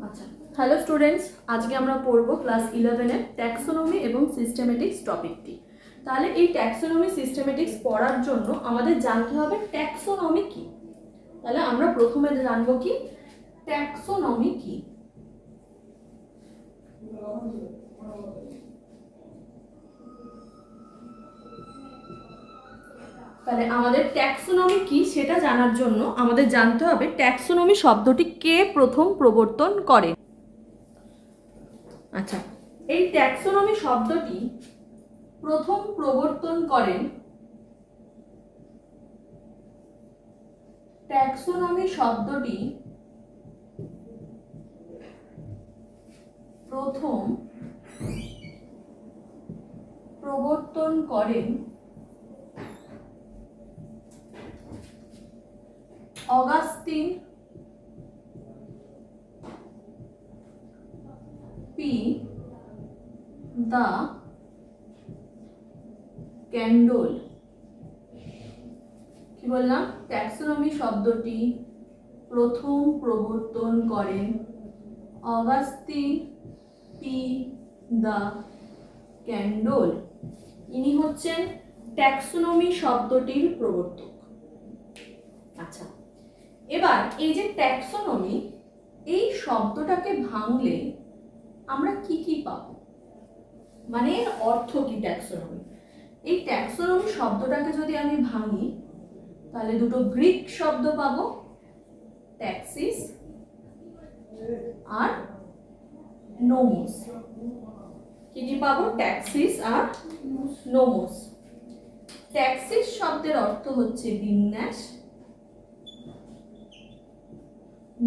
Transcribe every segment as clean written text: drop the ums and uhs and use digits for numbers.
আচ্ছা, hello students, আজকে আমরা পড়ব ক্লাস 11 এর ট্যাক্সোনমি এবং সিস্টেমেটিক্স টপিকটি। তাহলে এই ট্যাক্সোনমি সিস্টেমেটিক্স পড়ার জন্য আমাদের জানতে হবে ট্যাক্সোনমি কি। তাহলে আমরা প্রথমে জানব কি ট্যাক্সোনমি কি। তাহলে আমাদের ট্যাক্সোনমি কি সেটা জানার জন্য আমাদের জানতে হবে ট্যাক্সোনমি শব্দটি কে প্রথম প্রবর্তন করে। আচ্ছা, এই ট্যাক্সোনমি শব্দটি প্রথম প্রবর্তন করেন ট্যাক্সোনমি শব্দটি প্রথম প্রবর্তন করেন অগাস্টিন পি দা ক্যান্ডল। কি বললাম? ট্যাক্সোনমি শব্দটি প্রথম প্রবর্তন করেন অগাস্টিন পি দা ক্যান্ডল। ইনি হচ্ছেন ট্যাক্সোনমি শব্দটির প্রবর্তক। আচ্ছা, এবার এই যে ট্যাক্সোনমি, এই শব্দটাকে ভাঙলে আমরা কি কি পাবো, মানে এর অর্থ কি ট্যাক্সোনমি। এই ট্যাক্সোনমি শব্দটাকে যদি আমি ভাঙি তাহলে দুটো গ্রিক শব্দ পাবো, ট্যাক্সিস আর নোমোস। কি কি পাবো? ট্যাক্সিস আর নোমোস। ট্যাক্সিস শব্দের অর্থ হচ্ছে বিন্যাস,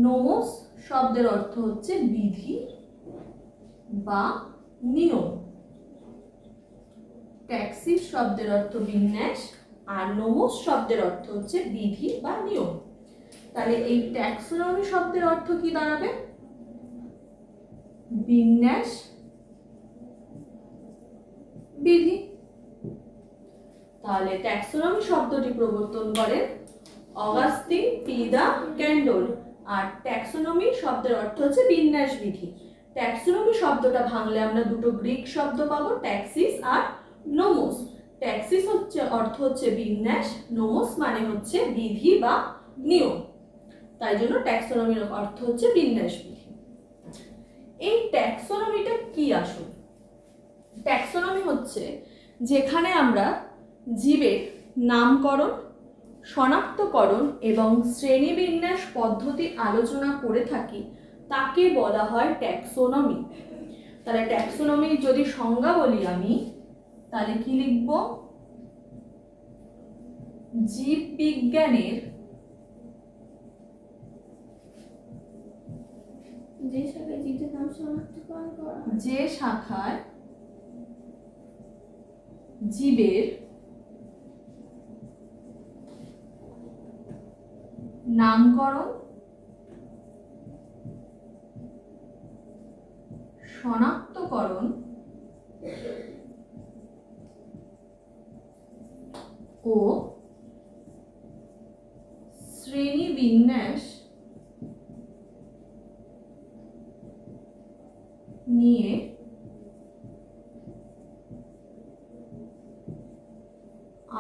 নোমোস শব্দের অর্থ হচ্ছে বিধি বা নিয়ম। ট্যাক্সিস শব্দের অর্থ বিন্যাস আর নোমোস শব্দের অর্থ হচ্ছে বিধি বা নিয়ম। তাহলে এই ট্যাক্সোনমি শব্দের অর্থ কি দাঁড়াবে? বিন্যাস, বিধি। তাহলে ট্যাক্সোনমি শব্দটি প্রবর্তন করেন অগাস্টিন পি দা ক্যান্ডল, আর ট্যাক্সোনমি শব্দের অর্থ হচ্ছে বিন্যাস, বিধি। ট্যাক্সোনমি শব্দটা ভাঙলে আমরা দুটো গ্রিক শব্দ পাবো, ট্যাক্সিস আর নোমোস। ট্যাক্সিস হচ্ছে অর্থ হচ্ছে বিন্যাস, নোমোস মানে হচ্ছে বিধি বা নিয়ম। তাই জন্য ট্যাক্সোনমির অর্থ হচ্ছে বিন্যাস, বিধি। এই ট্যাক্সোনমিটা কি আসলে? ট্যাক্সোনমি হচ্ছে যেখানে আমরা জীবের নামকরণ, শনাক্তকরণ এবং শ্রেণীবিন্যাস পদ্ধতি আলোচনা করে থাকি, তাকে বলা হয় ট্যাক্সোনমি। তাহলে ট্যাক্সোনমির যদি সংজ্ঞা বলি আমি, তাহলে কি লিখব? জীববিজ্ঞানের যে শাখায় জীবের নামকরণ, শনাক্তকরণ ও শ্রেণীবিন্যাস নিয়ে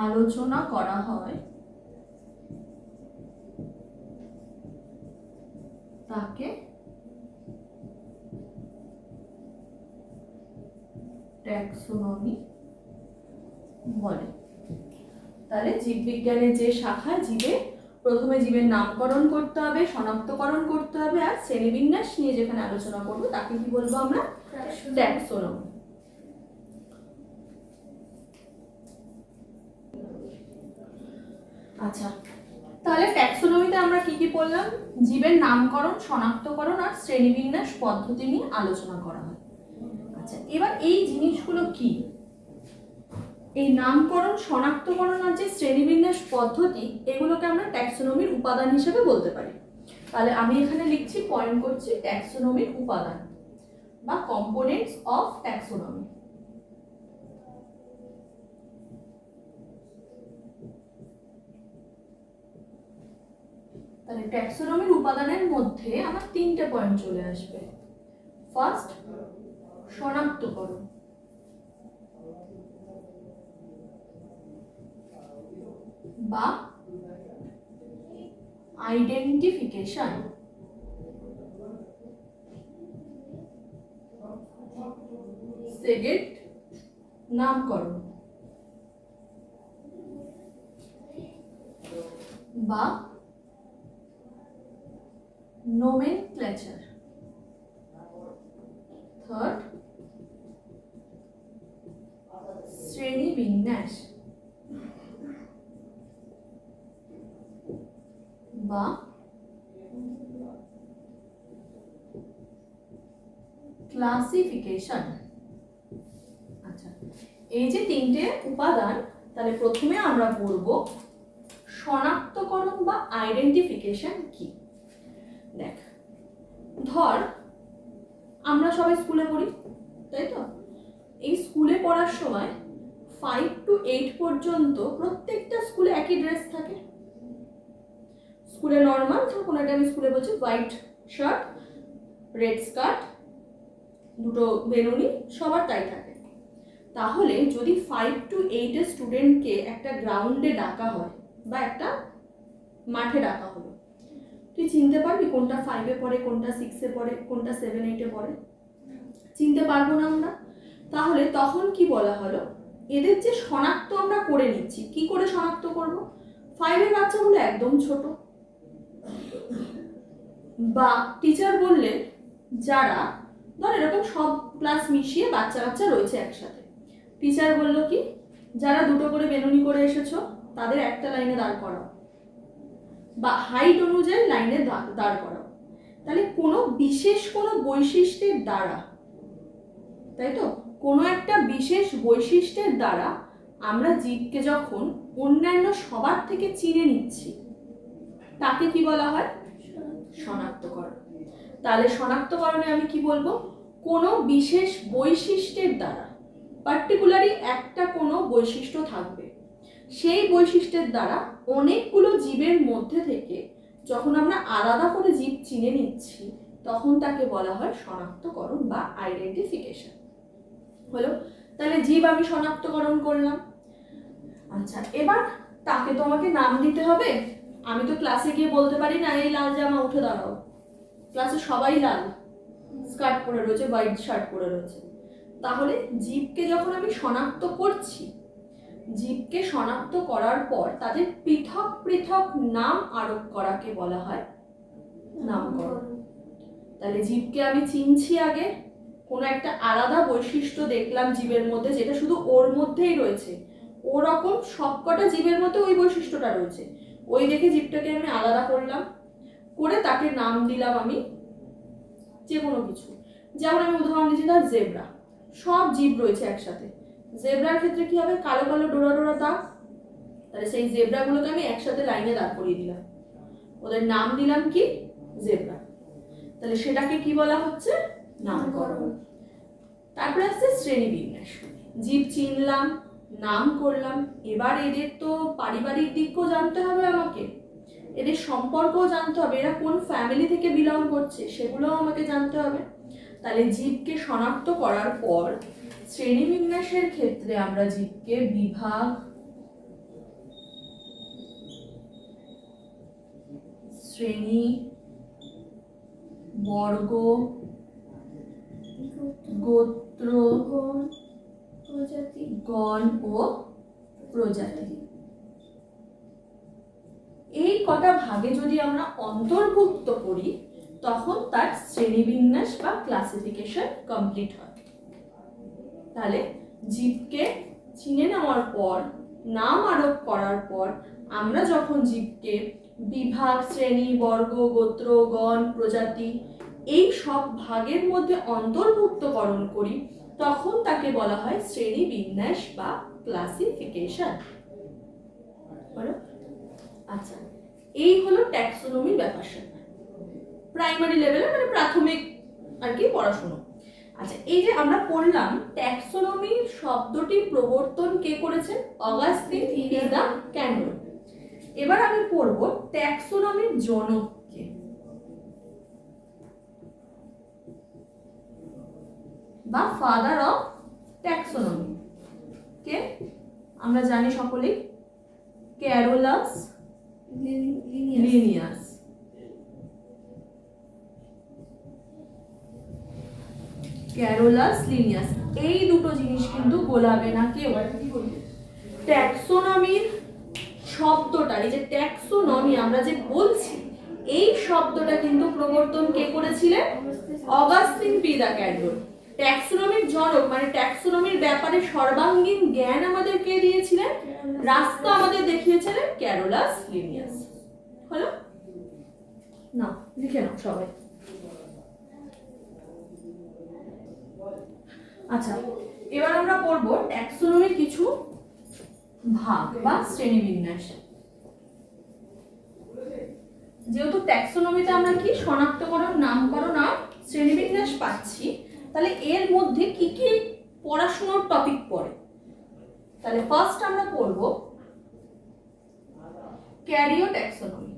আলোচনা করা হয়, তাকে ট্যাক্সোনমি বলে। তাহলে জীববিজ্ঞানের যে শাখা, প্রথমে জীবের নামকরণ করতে হবে, শনাক্তকরণ করতে হবে আর শ্রেণীবিন্যাস নিয়ে যেখানে আলোচনা করব তাকে কি বলবো আমরা? ট্যাক্সোনমি। আচ্ছা, তাহলে ট্যাক্সোনমিতে আমরা কি কি পড়লাম? জীবের নামকরণ, শনাক্তকরণ আর শ্রেণীবিন্যাস পদ্ধতি নিয়ে আলোচনা করা হয়। আচ্ছা, এবার এই জিনিসগুলো কি? এই নামকরণ, শনাক্তকরণ আর যে শ্রেণীবিন্যাস পদ্ধতি, এগুলোকে আমরা ট্যাক্সোনমির উপাদান হিসেবে বলতে পারি। তাহলে আমি এখানে লিখছি, পয়েন্ট করছি ট্যাক্সোনমির উপাদান বা কম্পোনেন্টস অফ ট্যাক্সোনমি। তাহলে ট্যাক্সোনমির উপাদানের মধ্যে আমার 3টে পয়েন্ট চলে আসবে। ফার্স্ট, শনাক্তকরণ, বা আইডেন্টিফিকেশন, সেকেন্ড, নামকরণ বা নোমেনক্লেচার, থার্ড, শ্রেণীবিন্যাস বা ক্লাসিফিকেশন। আচ্ছা, এই যে 3টে উপাদান, তাহলে প্রথমে আমরা পড়ব শনাক্তকরণ বা আইডেন্টিফিকেশন কি। দেখ, ধর আমরা সবাই স্কুলে পড়ি, তাই তো? এই স্কুলে পড়ার সময় 5 to 8 পর্যন্ত প্রত্যেকটা স্কুলে একই ড্রেস থাকে। স্কুলে নর্মাল, কোনো একটা আমি স্কুলে বলছি, হোয়াইট শার্ট, রেড স্কার্ট, দুটো বেনুনি, সবার তাই থাকে। তাহলে যদি 5 to 8 এর স্টুডেন্টকে একটা গ্রাউন্ডে ডাকা হয় বা একটা মাঠে ডাকা হলো, তুই চিনতে পারবি কোনটা 5-এ পড়ে, কোনটা 6-এ পড়ে, কোনটা 7-8-এ পড়ে? চিনতে পারবো না আমরা। তাহলে তখন কি বলা হলো, এদের যে শনাক্ত আমরা করে নিচ্ছি, কি করে শনাক্ত করব? 5-এর বাচ্চাগুলো একদম ছোট, বা টিচার বললেন যারা, ধর এরকম সব ক্লাস মিশিয়ে বাচ্চা বাচ্চা রয়েছে একসাথে, টিচার বললো কি, যারা দুটো করে বেনুনি করে এসেছো তাদের একটা লাইনে দাঁড় করাও, বা হাইট অনুযায়ী লাইনে দাঁড় করাও। তাহলে কোনো বিশেষ কোনো বৈশিষ্ট্যের দ্বারা, তাই তো, কোনো একটা বিশেষ বৈশিষ্ট্যের দ্বারা আমরা জীবকে যখন অন্যান্য সবার থেকে চিনে নিচ্ছি, তাকে কি বলা হয়? শনাক্তকরণ। তাহলে শনাক্তকরণে আমি কি বলবো? কোনো বিশেষ বৈশিষ্ট্যের দ্বারা, পার্টিকুলারলি একটা কোনো বৈশিষ্ট্য থাকবে, সেই বৈশিষ্ট্যের দ্বারা অনেকগুলো জীবের মধ্যে থেকে যখন আমরা আলাদা করে জীব চিনে নিচ্ছি, তখন তাকে বলা হয় শনাক্তকরণ বা আইডেন্টিফিকেশন। হলো? তাহলে জীব আমি শনাক্তকরণ করলাম। আচ্ছা, এবার তাকে তো আমাকে নাম দিতে হবে। আমি তো ক্লাসে গিয়ে বলতে পারি না, এই লাল জামা উঠে দাঁড়াও। ক্লাসে সবাই লাল স্কার্ট পরে রয়েছে, হোয়াইট শার্ট পরে রয়েছে। তাহলে জীবকে যখন আমি শনাক্ত করছি, জীবকে শনাক্ত করার পর তাদের পৃথক পৃথক নাম আরোপ করাকে বলা হয় নামকরণ। তাহলে জীবকে আমি চিনছি আগে, কোনো একটা আলাদা বৈশিষ্ট্য দেখলাম জীবের মধ্যে, যেটা শুধু ওর মধ্যেই রয়েছে, ওরকম সবকটা জীবের মধ্যে ওই বৈশিষ্ট্যটা রয়েছে, ওই দেখে জীবটাকে আমি আলাদা করলাম, করে তাকে নাম দিলাম আমি যে কোনো কিছু। যেমন আমি উদাহরণ দিচ্ছি, ধর জেব্রা, সব জীব রয়েছে একসাথে, জেব্রার ক্ষেত্রে কি হবে? কালো কালো ডোরা ডোরা দাগ। তাহলে সেই জেব্রাগুলোকে আমি একসাথে লাইনে দাঁড় করিয়ে দিলাম, ওদের নাম দিলাম কি? জেব্রা। তাহলে সেটাকে কি বলা হচ্ছে? নামকরণ। তারপরে আসছে শ্রেণীবিন্যাস। জীব চিনলাম, নাম করলাম, এবার এদের তো পারিবারিক দিকও জানতে হবে আমাকে, এদের সম্পর্কও জানতে হবে, এরা কোন ফ্যামিলি থেকে বিলং করছে সেগুলোও আমাকে জানতে হবে। তাহলে জীবকে শনাক্ত করার পর শ্রেণীবিন্যাসের ক্ষেত্রে আমরা জীবকে বিভাগ, শ্রেণী, বর্গ, গোত্র, প্রজাতি, গণ ও প্রজাতি, এই কটা ভাগে যদি আমরা অন্তর্ভুক্ত করি, তখন তার শ্রেণীবিন্যাস বা ক্লাসিফিকেশন কমপ্লিট হয়। তাহলে জীবকে চিনে নেওয়ার পর, নাম আরোপ করার পর, আমরা যখন জীবকে বিভাগ, শ্রেণী, বর্গ, গোত্র, গণ, প্রজাতি এই সব ভাগের মধ্যে অন্তর্ভুক্তকরণ করি, তখন তাকে বলা হয় শ্রেণীবিন্যাস বা ক্লাসিফিকেশন। আচ্ছা, এই হলো ট্যাক্সোনমির ব্যাপার, প্রাইমারি লেভেলে, মানে প্রাথমিক আর কি পড়াশোনা। আচ্ছা, এই যে আমরা পড়লাম, ট্যাক্সোনমি শব্দটি প্রবর্তন কে করেছেন? Augustin P de Candolle. এবার আমি পড়ব ট্যাক্সোনমির জনককে। বা ফাদার অফ ট্যাক্সোনমি কে আমরা জানি সকলেই, ক্যারোলাস লিনিয়াস। ক্যারোলাস লিনিয়াস, এই দুটো জিনিস কিন্তু গোলাবে না কেউ। ট্যাক্সোনমির শব্দটা, এই যে ট্যাক্সোনমি আমরা যে বলছি, এই শব্দটা কিন্তু প্রবর্তন কে করেছিলেন? Augustin P de Candolle. ট্যাক্সোনমির জনক মানে ট্যাক্সোনমির ব্যাপারে সর্বাঙ্গীন জ্ঞান আমাদের কে দিয়েছিলেন? রাস্তা আমাদের দেখিয়েছিলেন ক্যারোলাস লিনিয়াস। হলো না? লিখে নাও সবাই। আচ্ছা, এবার আমরা পড়ব ট্যাক্সোনমির কিছু ভাগ বা শ্রেণীবিন্যাস। যেহেতু ট্যাক্সোনমিতে আমরা কি শনাক্তকরণ, নামকরণ আর শ্রেণীবিন্যাস পাচ্ছি, তাহলে এর মধ্যে কি কি পড়াশোনার টপিক পড়ে? তাহলে ফার্স্ট আমরা পড়ব ক্যারিও ট্যাক্সোনমি।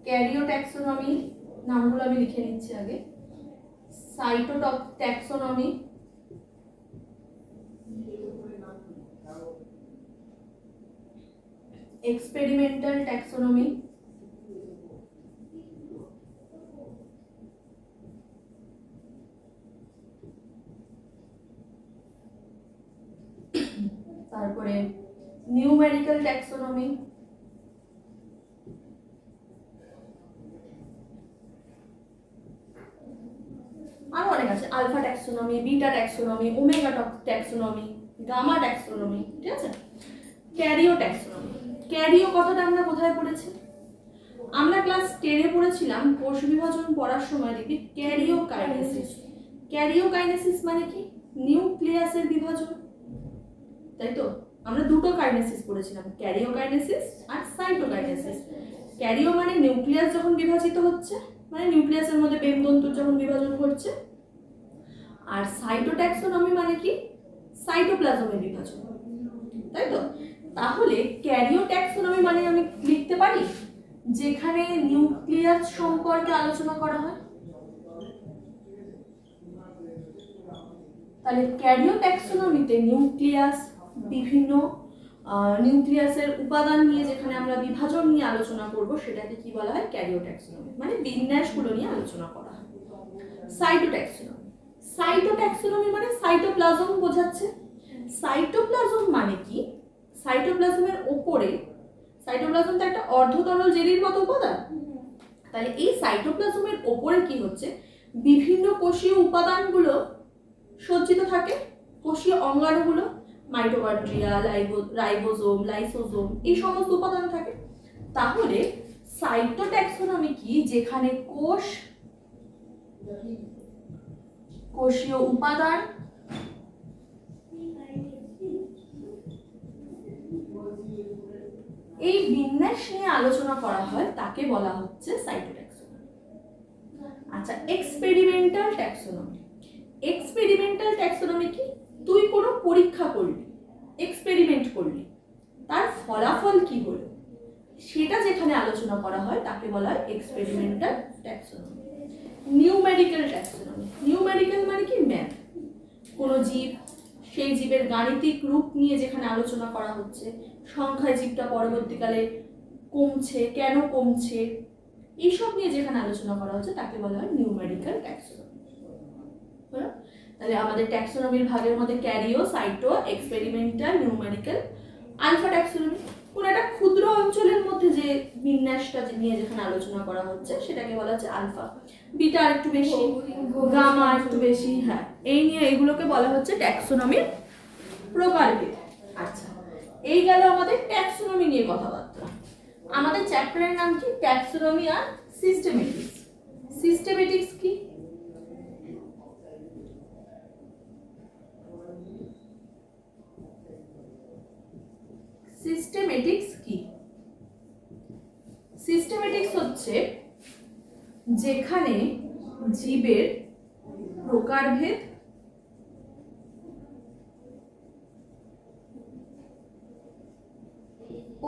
ক্যারিও ট্যাক্সোনমি নামগুলো আমি লিখে নিচ্ছি আগে। সাইটোট্যাক্সোনমি, এক্সপেরিমেন্টাল ট্যাক্সোনমি, তারপরে নিউমেরিক্যাল ট্যাক্সোনমি, আরো অনেক আছে, alpha taxonomy, beta taxonomy, omega taxonomy, gamma taxonomy, ঠিক আছে? ক্যারিও ট্যাক্সোনমি। ক্যারিও কথাটা আমরা কোথায় পড়েছি? আমরা ক্লাস 10 এ পড়েছিলাম, কোষ বিভাজন পড়ার সময় দেখি ক্যারিওকাইনেসিস। ক্যারিওকাইনেসিস মানে কি? নিউক্লিয়াসের বিভাজন, তাই তো? আমরা দুটো কাইনেসিস পড়েছিলাম, ক্যারিওকাইনেসিস আর সাইটোকাইনেসিস। ক্যারিও মানে নিউক্লিয়াস যখন বিভাজিত হচ্ছে, মানে নিউক্লিয়াসের মধ্যে বেমতন্তুর যখন বিভাজন ঘটছে। আর সাইটোট্যাক্সোনমি মানে কি? সাইটোপ্লাজমের বিভাজন, তাই তো? তাহলে ক্যারিওট্যাক্সোনমি মানে আমি লিখতে পারি যেখানে নিউক্লিয়াস সম্পর্কে আলোচনা করা হয়। তাহলে ক্যারিওট্যাক্সোনমিতে নিউক্লিয়াস, বিভিন্ন নিউক্লিয়াসের উপাদান নিয়ে যেখানে আমরা বিভাজন নিয়ে আলোচনা করব, সেটাকে কি বলা হয়? ক্যারিওট্যাক্সোনমি, মানে বিন্যাসগুলো নিয়ে আলোচনা করা হয়। সাইটোট্যাক্সোনমি, সাইটোট্যাক্সোনমি মানে সাইটোপ্লাজম বোঝাচ্ছে। সাইটোপ্লাজম মানে কি? সাইটোপ্লাজমের উপরে, সাইটোপ্লাজম তো একটা অর্ধতরল জেলির মতো উপাদান, তাহলে এই সাইটোপ্লাজমের উপরে কি হচ্ছে? বিভিন্ন কোষীয় উপাদানগুলো সজ্জিত থাকে, কোষীয় অঙ্গাণুগুলো, মাইটোকন্ড্রিয়া, রাইবোজোম, লাইসোজোম, এই সমস্ত উপাদান থাকে। তাহলে সাইটোট্যাক্সোনমি কি? যেখানে কোষ, কোষীয় উপাদান, এই বিন্যাস নিয়ে আলোচনা করা হয়, তাকে বলা হচ্ছে সাইটোট্যাক্সোনমি। আচ্ছা, এক্সপেরিমেন্টাল ট্যাক্সোনমি। এক্সপেরিমেন্টাল ট্যাক্সোনমি কি? তুই কোনো পরীক্ষা করলি, এক্সপেরিমেন্ট করলি, তার ফলাফল কি হলো, সেটা যেখানে আলোচনা করা হয় তাকে বলা হয় experimental taxonomy. Numerical taxonomy. Numerical মানে কি? ম্যাথ। কোনো জীব, সেই জীবের গাণিতিক রূপ নিয়ে যেখানে আলোচনা করা হচ্ছে, সংখ্যায় জীবটা পরবর্তীকালে কমছে, কেন কমছে, এইসব নিয়ে যেখানে আলোচনা করা হচ্ছে তাকে বলা হয় নিউমেরিক্যাল ট্যাক্সোনমি। তাহলে আমাদের ট্যাক্সোনমির ভাগের মধ্যে karyo, cyto, experimental, numerical, alpha taxonomy. কোন একটা ক্ষুদ্র অঞ্চলের মধ্যে যে বিন্যাসটা নিয়ে যেখানে আলোচনা করা হচ্ছে সেটাকে বলা হচ্ছে আলফা। বিটা একটু বেশি, গামা একটু বেশি, হ্যাঁ, এই নিয়ে এগুলোকে বলা হচ্ছে ট্যাক্সোনমির প্রকারভেদ। আচ্ছা, এই গেল আমাদের ট্যাক্সোনমি নিয়ে কথাবার্তা। আমাদের চ্যাপ্টারের নাম কি? ট্যাক্সোনমি আর সিস্টেমেটিক্স। সিস্টেমেটিক্স কি? সিস্টেমেটিক্স কি? সিস্টেমেটিক্স হচ্ছে যেখানে জীবের প্রকারভেদ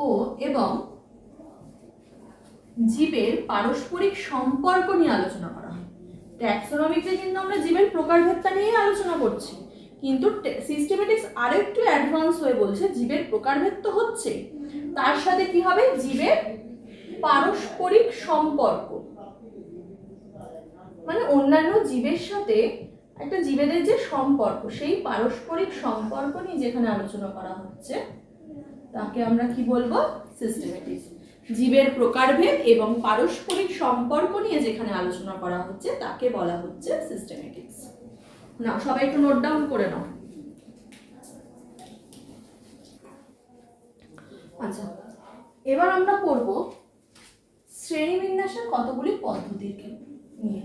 ও এবং জীবের পারস্পরিক সম্পর্ক নিয়ে আলোচনা করা হয়। ট্যাক্সোনমিতে কিন্তু আমরা জীবের প্রকারভেদটা নিয়ে আলোচনা করছি, কিন্তু সিস্টেমেটিক্স আরেকটু অ্যাডভান্স হয়ে বলছে জীবের প্রকারভেদ তো হচ্ছে, তার সাথে কি হবে, জীবের পারস্পরিক সম্পর্ক, মানে অন্যান্য জীবের সাথে একটা জীবেদের যে সম্পর্ক, সেই পারস্পরিক সম্পর্ক নিয়ে যেখানে আলোচনা করা হচ্ছে তাকে আমরা কি বলবো, সিস্টেমেটিক্স। জীবের প্রকারভেদ এবং পারস্পরিক সম্পর্ক নিয়ে যেখানে আলোচনা করা হচ্ছে তাকে বলা হচ্ছে সিস্টেমেটিক্স। না, সবাই একটু নোট ডাউন করে নাও। আচ্ছা, এবার আমরা পড়ব শ্রেণীবিন্যাসের কতগুলি পদ্ধতিকে নিয়ে।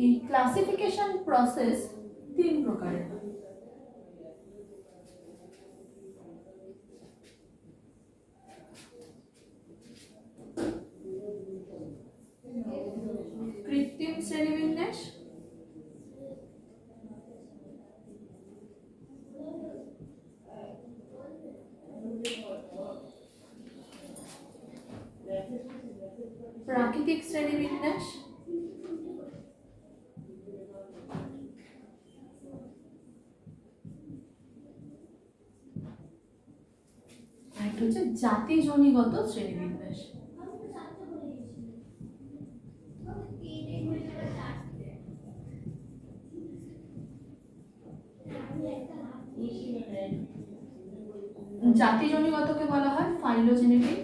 এই ক্লাসিফিকেশন প্রসেস 3 প্রকারের। কৃত্রিম শ্রেণীবিন্যাস, প্রাকৃতিক শ্রেণীবিন্যাস, আর একটা হচ্ছে জাতিজনিগত শ্রেণীবিন্যাস। জাতিজনিগতকে বলা হয় ফাইলোজেনেটিক,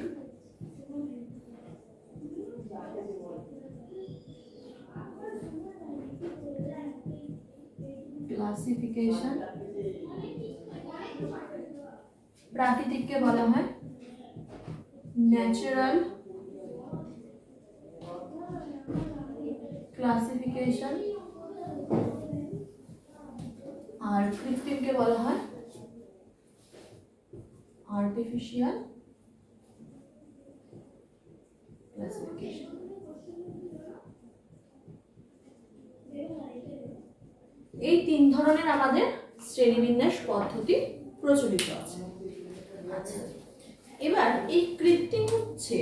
ক্লাসিফিকেশন। প্রাকৃতিককে বলা হয় ন্যাচারাল ক্লাসিফিকেশন, আর কৃত্রিমকে বলা হয় আর্টিফিশিয়াল ক্লাসিফিকেশন। এই 3 ধরনের আমাদের শ্রেণীবিন্যাস পদ্ধতি প্রচলিত আছে। আচ্ছা, এবার এই কৃত্রিম হচ্ছে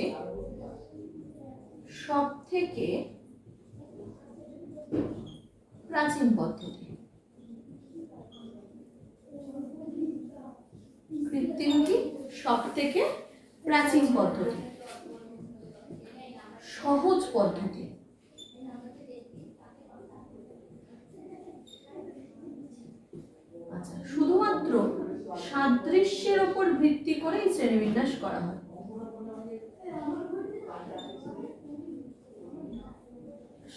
সব থেকে প্রাচীন পদ্ধতি। কৃত্রিম কি সব থেকে প্রাচীন পদ্ধতি, সহজ পদ্ধতি। আচ্ছা, শুধুমাত্র সাদৃশ্যের উপর ভিত্তি করে এই শ্রেণীবিন্যাস করা হয়।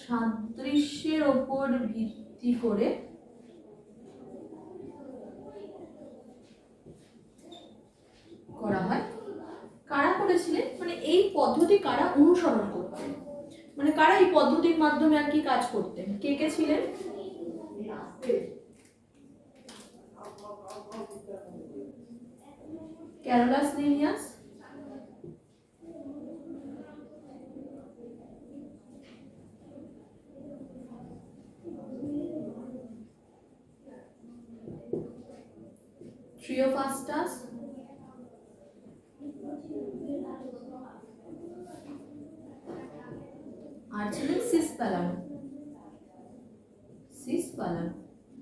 সাদৃশ্যের উপর ভিত্তি করে করা হয়। কারা করেছিলেন, মানে এই পদ্ধতি কারা অনুসরণ করতেন, মানে কারা এই পদ্ধতির মাধ্যমে আর কি কাজ করতেন, কে কে ছিলেন? ক্যারোলাস লিনিয়াস, থিওফ্রাস্টাস, আর ছিলেন সিসপালানো।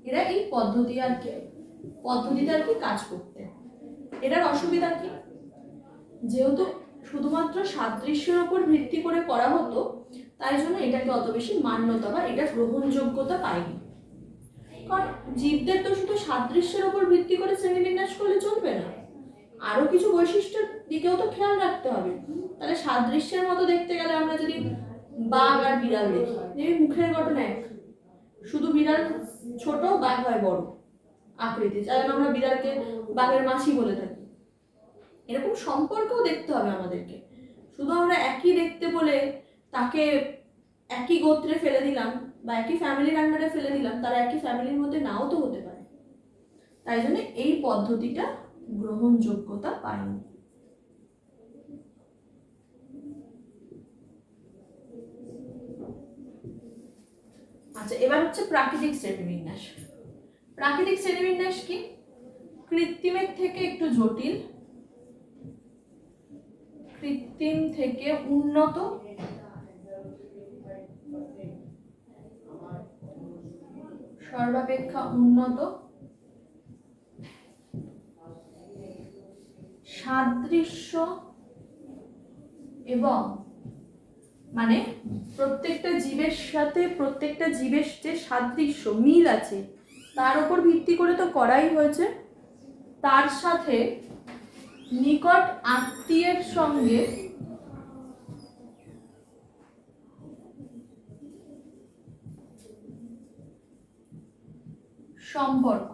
এরা এই পদ্ধতিতে আর কি কাজ করতেন। এটার অসুবিধা কি, যেহেতু শুধুমাত্র সাদৃশ্যের উপর ভিত্তি করে করা হতো, তাই জন্য এটাকে অত বেশি মান্যতা বা এটা গ্রহণযোগ্যতা পায়নি। কারণ জীবদের তো শুধু সাদৃশ্যের উপর ভিত্তি করে শ্রেণীবিন্যাস করলে চলবে না, আরো কিছু বৈশিষ্ট্যের দিকেও তো খেয়াল রাখতে হবে। তাহলে সাদৃশ্যের মতো দেখতে গেলে আমরা যদি বাঘ আর বিড়াল দেখি, দেখবি মুখের গঠন এক, শুধু বিড়াল ছোট, বাঘ হয় বড় আকৃতি, যার আমরা বিড়ালকে বাঘের মাসি বলে থাকি। এরকম সম্পর্কও দেখতে হবে আমাদেরকে। শুধু আমরা একই দেখতে বলে তাকে একই গোত্রে ফেলে দিলাম বা একই ফ্যামিলির আন্ডারে ফেলে দিলাম, তারা একই ফ্যামিলির মধ্যে নাও তো হতে পারে। তাই জন্য এই পদ্ধতিটা গ্রহণযোগ্যতা পায়নি। আচ্ছা, এবার হচ্ছে প্রাকৃতিক শ্রেণীবিন্যাস। প্রাকৃতিক শ্রেণীবিন্যাস কি? কৃত্রিমের থেকে একটু জটিল, কৃত্রিম থেকে উন্নত, সর্বাপেক্ষা উন্নত, সাদৃশ্য এবং মানে প্রত্যেকটা জীবের সাথে প্রত্যেকটা জীবের যে সাদৃশ্য মিল আছে তার উপর ভিত্তি করে তো করাই হয়েছে, তার সাথে নিকট আত্মীয়ের সঙ্গে সম্পর্ক,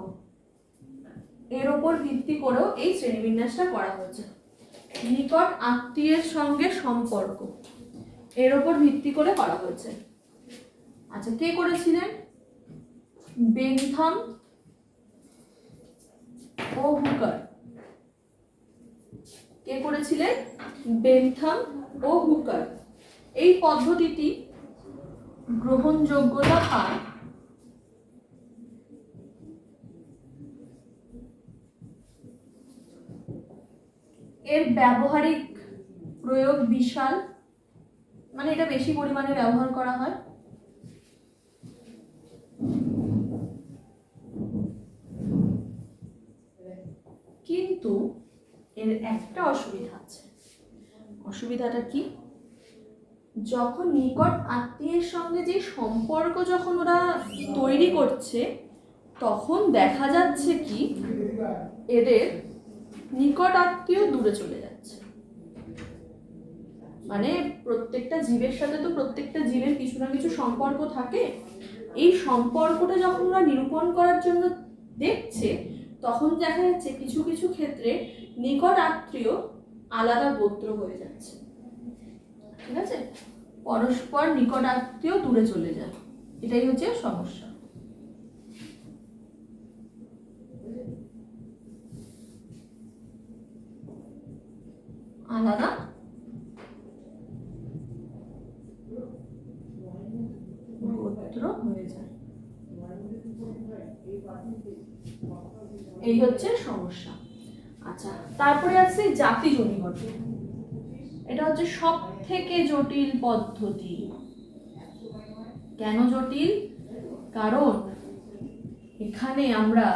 এর উপর ভিত্তি করেও এই শ্রেণীবিন্যাসটা করা হয়েছে। নিকট আত্মীয়ের সঙ্গে সম্পর্ক, এর উপর ভিত্তি করে করা হয়েছে। আচ্ছা, কে করেছিলেন? বেন্থাম ও হুকার। কে করেছিলেন? বেন্থাম ও হুকার। এই পদ্ধতিটি গ্রহণযোগ্যতা পায় এর ব্যবহারিক প্রয়োগ বিশাল, মানে এটা বেশি পরিমাণে ব্যবহার করা হয়। কিন্তু এর একটা অসুবিধা আছে। অসুবিধাটা কি? যখন নিকট আত্মীয়ের সঙ্গে যে সম্পর্ক যখন ওরা তৈরি করছে তখন দেখা যাচ্ছে কি এদের নিকট আত্মীয় দূরে চলে যাচ্ছে। মানে প্রত্যেকটা জীবের সাথে তো প্রত্যেকটা জীবের কিছু না কিছু সম্পর্ক থাকে, এই সম্পর্কটা যখন ওরা নিরূপণ করার জন্য দেখছে তখন দেখা যাচ্ছে কিছু কিছু ক্ষেত্রে নিকট আত্মীয় আলাদা গোত্র হয়ে যাচ্ছে। ঠিক আছে, পরস্পর নিকট আত্মীয় দূরে চলে যায়, এটাই হচ্ছে সমস্যা। আলাদা গোত্র হয়ে যায়, এই হচ্ছে সমস্যা। আচ্ছা, তারপরে আছে জাতি জনিগত। এটা হচ্ছে সব থেকে জটিল পদ্ধতি। কেন জটিল? কারণ এখানে আমরা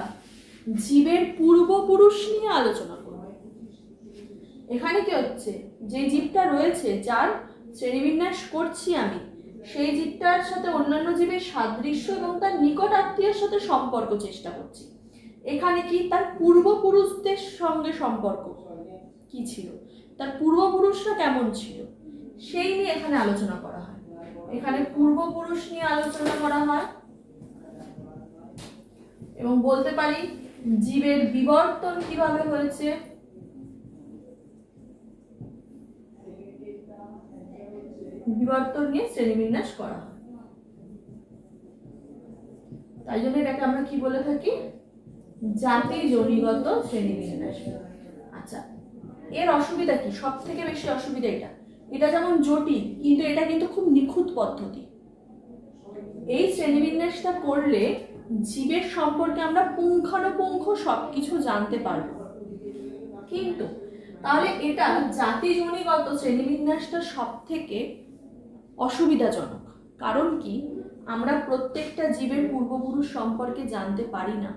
জীবের পূর্বপুরুষ নিয়ে আলোচনা করব। এখানে কি হচ্ছে, যে জীবটা রয়েছে যার শ্রেণীবিন্যাস করছি আমি, সেই জীবটার সাথে অন্যান্য জীবের সাদৃশ্য এবং তার নিকট আত্মীয়ের সাথে সম্পর্ক চেষ্টা করছি। এখানে কি তার পূর্বপুরুষদের সঙ্গে সম্পর্ক কি ছিল, তার পূর্বপুরুষরা কেমন ছিল, সেই নিয়ে এখানে আলোচনা করা হয়। এখানে পূর্বপুরুষ নিয়ে আলোচনা করা হয় এবং বলতে পারি জীবের বিবর্তন কিভাবে হয়েছে, বিবর্তন নিয়ে শ্রেণীবিন্যাস করা হয়। তাই জন্য এটাকে আমরা কি বলে থাকি? জাতি জনিগত শ্রেণীবিন্যাস। আচ্ছা, এর অসুবিধা কি? সব থেকে বেশি অসুবিধা এটা, এটা যেমন জটিল কিন্তু এটা কিন্তু খুব নিখুঁত পদ্ধতি। এই শ্রেণীবিন্যাসটা করলে জীবের সম্পর্কে আমরা পুঙ্খানুপুঙ্খ সবকিছু জানতে পারবো, কিন্তু তাহলে এটা জাতি জনিগত শ্রেণীবিন্যাসটা সব থেকে অসুবিধাজনক। কারণ কি, আমরা প্রত্যেকটা জীবের পূর্বপুরুষ সম্পর্কে জানতে পারি না।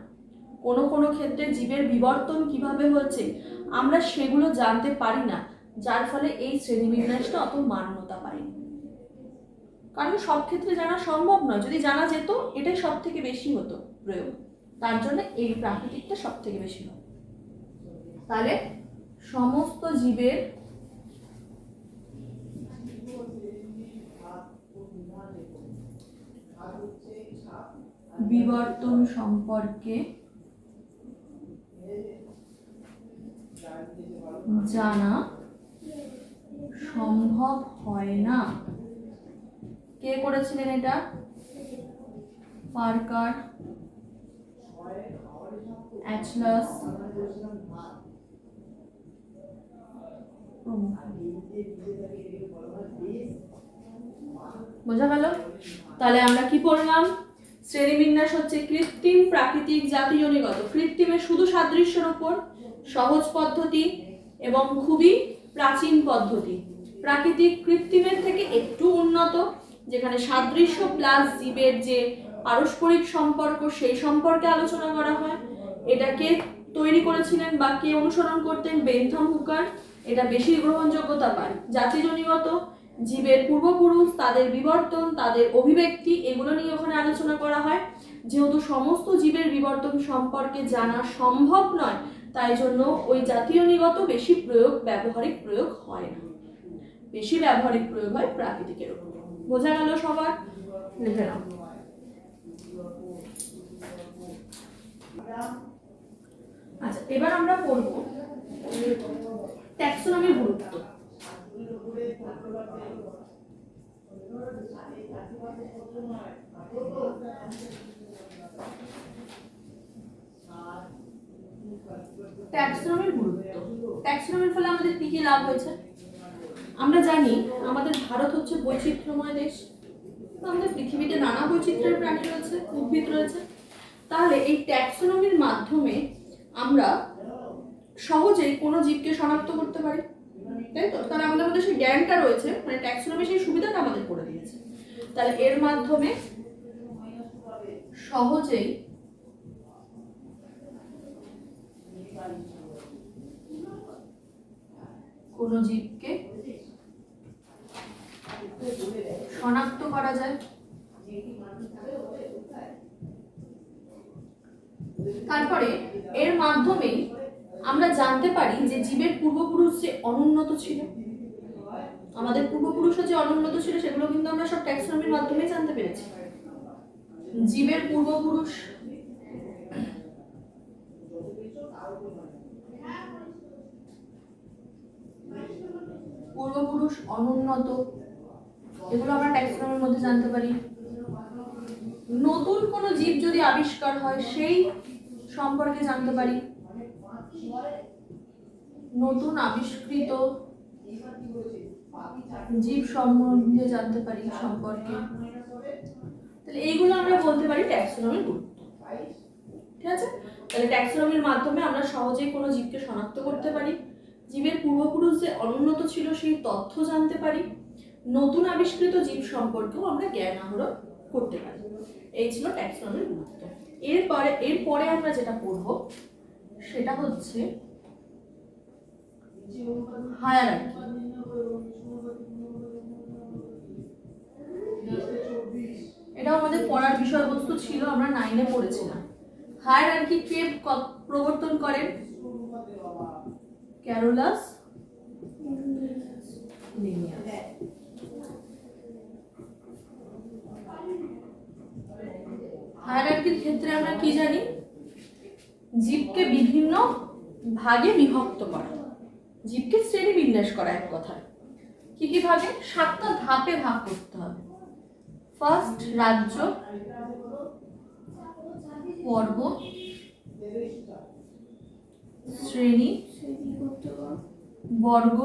কোনো কোনো ক্ষেত্রে জীবের বিবর্তন কিভাবে হচ্ছে আমরা সেগুলো জানতে পারি না, যার ফলে এই শ্রেণীবিন্যাসটা অত মান্যতা পায়নি। কারণ সব ক্ষেত্রে জানা সম্ভব নয়, যদি জানা যেত এটাই সব থেকে বেশি হতো প্রয়োগ, তার জন্য এই প্রাকৃতিকটা সব থেকে বেশি হয়। তাহলে সমস্ত জীবের বিবর্তন সম্পর্কে জানা সম্ভব হয় না। কে করেছিলেন এটা? পার্কার, অ্যাটলাস প্রমুখ। বোঝা গেল? তাহলে আমরা কি পড়লাম? শ্রেণীবিন্যাস হচ্ছে কৃত্রিম, প্রাকৃতিক, জাতিজনিগত। কৃত্রিমের শুধু সাদৃশ্যের উপর, সহজ পদ্ধতি এবং খুবই প্রাচীন পদ্ধতি। প্রাকৃতিক কৃত্রিমের থেকে একটু উন্নত, যেখানে সাদৃশ্য প্লাস জীবের যে পারস্পরিক সম্পর্ক সেই সম্পর্কে আলোচনা করা হয়। এটাকে তৈরি করেছিলেন বা কে অনুসরণ করতেন? বেন্থাম হুকার। এটা বেশি গ্রহণযোগ্যতা পায়। জাতিজনিগত, জীবের পূর্বপুরুষ, তাদের বিবর্তন, তাদের অভিব্যক্তি, এগুলো নিয়ে ওখানে আলোচনা করা হয়। যেহেতু সমস্ত জীবের বিবর্তন সম্পর্কে জানা সম্ভব নয়, তাই জন্য ওই জাতিজনিগত বেশি ব্যবহারিক প্রয়োগ হয় না, বেশি ব্যবহারিক প্রয়োগ হয় প্রাকৃতিকের উপর। বোঝা গেল সবার? লিখে নাও। আচ্ছা, এবার আমরা পড়ব ট্যাক্সোনমির গুরুত্ব। ট্যাক্সোনমির গুরুত্ব। ট্যাক্সোনমির ফলে আমাদের কি কি লাভ হয়েছে? আমরা জানি আমাদের ভারত হচ্ছে বৈচিত্র্যময় দেশ। আমাদের পৃথিবীতে নানা বৈচিত্র্যের প্রাণী রয়েছে, উদ্ভিদ রয়েছে। তাহলে এই ট্যাক্সোনমির মাধ্যমে আমরা সহজেই কোনো জীবকে শনাক্ত করতে পারি, তাই তো? তাহলে আমাদের মধ্যে সেই জ্ঞানটা রয়েছে, মানে ট্যাক্সোনমি সেই সুবিধাটা আমাদের করে দিয়েছে। তাহলে এর মাধ্যমে সহজেই কোনো জীবকে শনাক্ত করা যায়। তারপরে এর মাধ্যমেই আমরা জানতে পারি যে জীবের পূর্বপুরুষ যে অনুন্নত ছিল, আমাদের পূর্বপুরুষরা যে অনুন্নত ছিল সেগুলো কিন্তু আমরা সব ট্যাক্সোনমির মাধ্যমে জানতে পেরেছি। জীবের পূর্বপুরুষ অনুন্নত, এগুলো আমরা ট্যাক্সোনমির মধ্যে জানতে পারি। নতুন কোনো জীব যদি আবিষ্কার হয় সেই সম্পর্কে জানতে পারি, নতুন আবিষ্কৃত জীব সম্বন্ধে জানতে পারি সম্পর্কে। তাহলে এইগুলো আমরা বলতে পারি ট্যাক্সোনমির গুরুত্ব। ঠিক আছে? তাহলে ট্যাক্সোনমির মাধ্যমে আমরা সহজেই কোনো জীবকে শনাক্ত করতে পারি, জীবের পূর্বপুরুষ যে অনুন্নত ছিল সেই তথ্য জানতে পারি, নতুন আবিষ্কৃত জীব সম্পর্কেও আমরা জ্ঞান আহরণ করতে পারি। এই ছিল ট্যাক্সোনমির গুরুত্ব। এরপরে আমরা যেটা পড়ব সেটা হচ্ছে হায়ারার্কি। এটাও আমাদের পড়ার বিষয়বস্তু ছিল, আমরা 9-এ পড়েছিলাম। হায়ারার্কি কে প্রবর্তন করেন? Carolus Linnaeus. হায়ারার্কির ক্ষেত্রে আমরা কি জানি? জীবকে বিভিন্ন ভাগে বিভক্ত করা, জীবকে শ্রেণী বিন্যাস করা। এক কথায় কি কি ভাগে? 7টা ধাপে ভাগ করতে হবে। ফার্স্ট রাজ্য, পর্ব, শ্রেণী, বর্গ,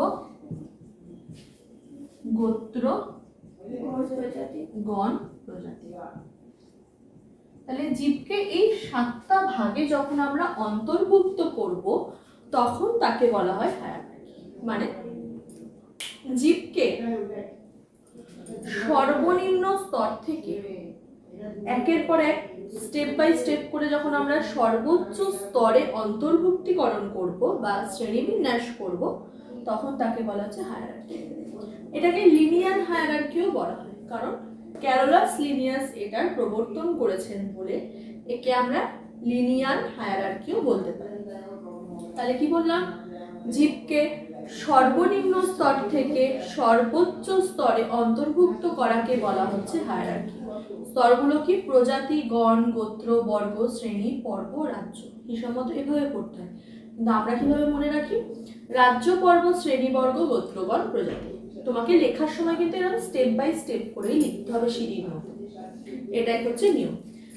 গোত্র, গণ, প্রজাতি। তাহলে জীবকে এই 7টা ভাগে যখন আমরা অন্তর্ভুক্ত করব তখন তাকে বলা হয় হায়ারার্কি। মানে জীবকে সর্বনিম্ন স্তর থেকে একের পর এক স্টেপ বাই স্টেপ করে যখন আমরা সর্বোচ্চ স্তরে অন্তর্ভুক্তিকরণ করব বা শ্রেণীবিন্যাস করব তখন তাকে বলা হচ্ছে হায়ারার্কি। এটাকে লিনিয়ার হায়ারার্কিও বলা হয়, কারণ ক্যারোলাস লিনিয়াস এটার প্রবর্তন করেছেন বলে একে আমরা লিনিয়ার হায়ারার্কিও বলতে পারি। তাহলে কি বললাম? জীবকে সর্বনিম্ন স্তর থেকে সর্বোচ্চ স্তরে অন্তর্ভুক্ত করাকে বলা হচ্ছে হায়ারার্কি। স্তরগুলো কি? প্রজাতি, গণ, গোত্র, বর্গ, শ্রেণী, পর্ব, রাজ্য। হিসাব মতো এভাবে পড়তে হয়, কিন্তু আমরা কিভাবে মনে রাখি? রাজ্য, পর্ব, শ্রেণী, বর্গ, গোত্র, গণ, প্রজাতি। তোমাকে লেখার সময় কিন্তু এরকম স্টেপ বাই স্টেপ করেই লিখতে হবে সিঁড়ির মতো, এটাই হচ্ছে নিয়ম।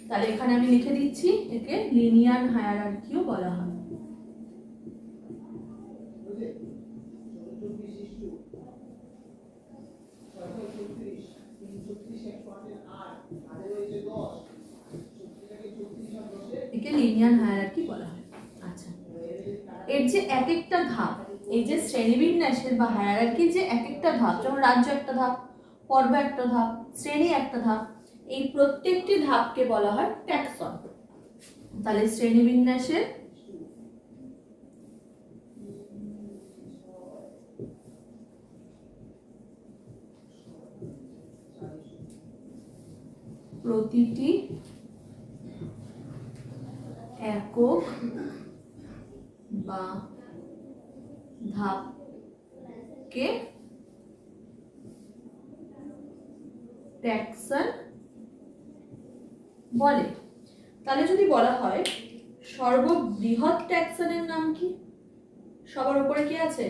তাহলে এখানে আমি লিখে দিচ্ছি একে লিনিয়ার হায়ারার্কিও বলা হয়। লিনিয়ার হায়ারার্কি বলা হয়। আচ্ছা, এর যে এক একটা ধাপ, এই যে শ্রেণীবিন্যাসের বা হায়ারার্কির যে এক একটা ধাপ, যেমন রাজ্য একটা ধাপ, পর্ব একটা ধাপ, শ্রেণী একটা ধাপ, এই প্রত্যেকটি ধাপকে বলা হয় ট্যাক্সন। তাহলে শ্রেণীবিন্যাসের প্রতিটি একক বা ধাপকে ট্যাক্সন বলে। তাহলে যদি বলা হয় সর্ববৃহৎ ট্যাক্সনের নাম কি? সবার উপরে কি আছে?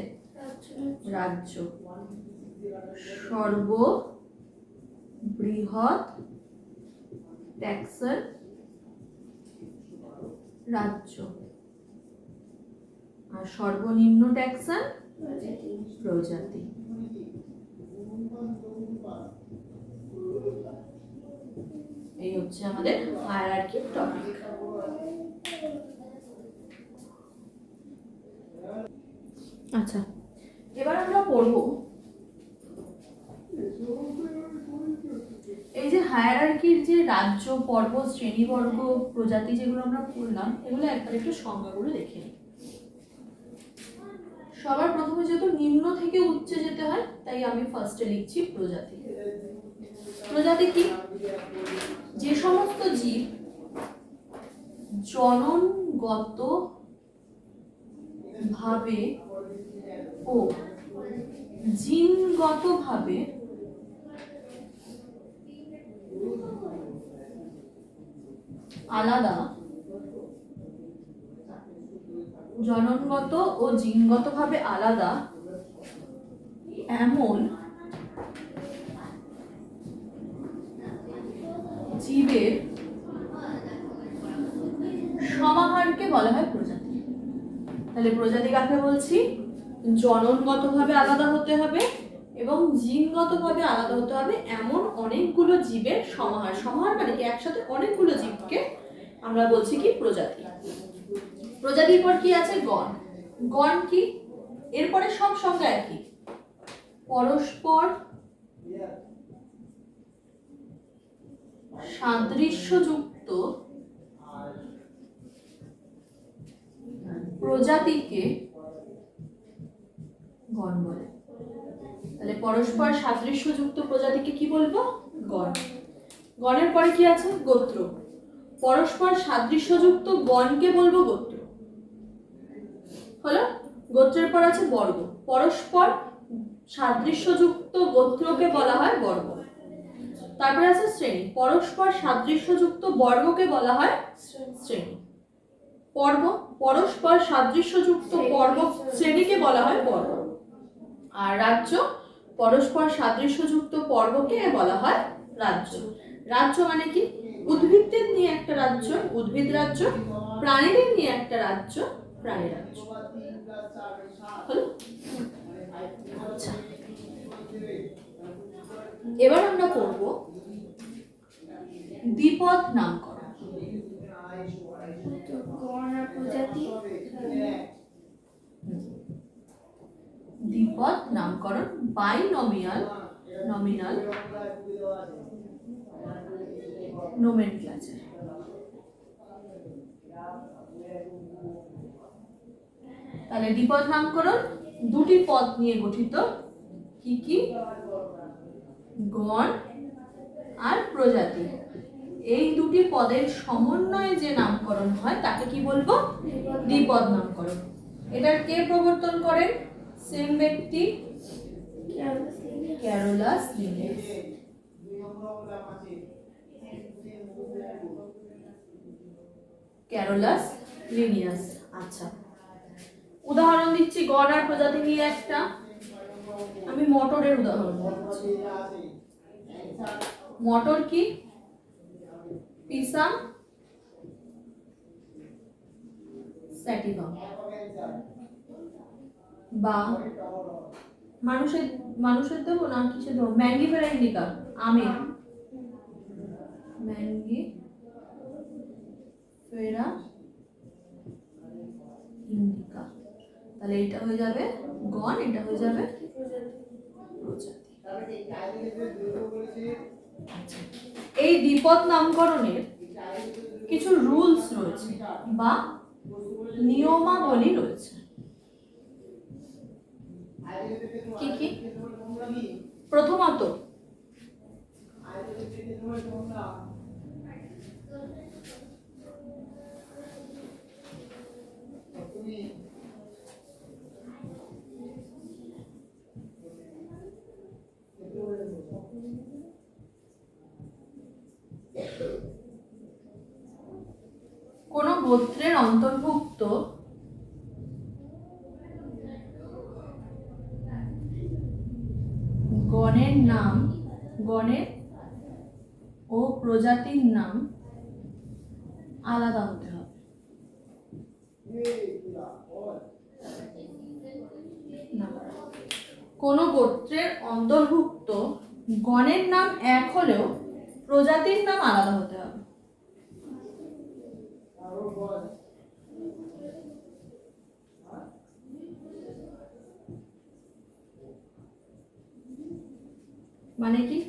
রাজ্য। সর্ববৃহৎ ট্যাক্সন রাজ্য, আর সর্বনিম্ন ট্যাক্সন প্রজাতি। এই হচ্ছে আমাদের হায়ারার্কি টপিক। আচ্ছা, এবার আমরা পড়ব এই যে হায়ারার্কির যে রাজ্য, পর্ব, শ্রেণীবর্গ, প্রজাতি যেগুলো আমরা পড়লাম, এগুলো একবার একটু সংজ্ঞাগুলো দেখে নিই। সবার প্রথমে যেহেতু নিম্ন থেকে উচ্চে যেতে হয়, তাই আমি ফার্স্টে লিখছি প্রজাতি। প্রজাতি কি? যে সমস্ত জীব জননগত ভাবে ও জিনগত ভাবে আলাদা, জননগত ও জিনগত ভাবে আলাদা এমন জীবের সমাহারকে বলা হয় প্রজাতি। তাহলে প্রজাতি কাকে বলছি? জননগতভাবে আলাদা হতে হবে এবং জিনগতভাবে আলাদা হতে হবে এমন অনেকগুলো জীবের সমাহার। সমাহার মানে কি? একসাথে অনেকগুলো জীবকে আমরা বলছি কি? প্রজাতি। প্রজাতির পর কি আছে? গণ। গণ কি? এরপরে সব সংজ্ঞা একই, পরস্পর সাদৃশ্যযুক্ত প্রজাতিকে গণ বলে। তাহলে পরস্পর সাদৃশ্যযুক্ত প্রজাতিকে কি বলবো? গণ। গণের পরে কি আছে? গোত্র। পরস্পর সাদৃশ্যযুক্ত গণকে বলবো গোত্র। হলো? গোত্রের পর আছে বর্গ। পরস্পর সাদৃশ্যযুক্ত গোত্রকে বলা হয় বর্গ। তারপরে আছে শ্রেণী। পরস্পর সাদৃশ্যযুক্ত বর্গকে বলা হয় শ্রেণী। পর্ব, পরস্পর সাদৃশ্যযুক্ত পর্ব শ্রেণীকে বলা হয় পর্ব। আর রাজ্য, পরস্পর সাদৃশ্যযুক্ত পর্বকে বলা হয় রাজ্য। রাজ্য মানে কি? উদ্ভিদদের নিয়ে একটা রাজ্য, উদ্ভিদ রাজ্য। প্রাণীদের নিয়ে একটা রাজ্য, প্রাণী রাজ্য। হলো? আচ্ছা, এবার আমরা পড়ব দ্বিপদ নামকরণ। দ্বিপদ নামকরণ, বাইনমিয়াল, নমিনাল নোমেনক্লেচার। তাহলে দ্বিপদ নামকরণ দুটি পদ নিয়ে গঠিত। কি কি? গণ আর প্রজাতি। এই দুটি পদের সমন্বয়ে যে নামকরণ হয় তাকে কি বলবো? দ্বিপদ নামকরণ। এটার কে প্রবর্তন করেন? সেম ব্যক্তি, ক্যারোলাস লিনিয়াস। Carolus Linnaeus. আচ্ছা, উদাহরণ দিচ্ছি গণ আর প্রজাতি নিয়ে একটা। আমি মটরের উদাহরণ দিচ্ছি। মটর কি? পিসাম স্যাটিভাম। বা মানুষের দেবো না কিসে দেবো? ম্যাঙ্গিফেরা ইন্ডিকা, আমের। ম্যাঙ্গিফেরা তাহলে এটা হয়ে যাবে গণ, এটা হয়ে যাবে প্রজাতি। এই দ্বিপদ নামকরণের কিছু রুলস রয়েছে বা নিয়মাবলী রয়েছে। কি কি? প্রথমত কোন গোত্রের অন্তর্ভুক্ত গণের নাম, গণের ও প্রজাতির নাম আলাদা হতে হবে। কোন গোত্রের অন্তর্ভুক্ত গণের নাম এক হলেও প্রজাতির নাম আলাদা হতে হবে। মানে কি?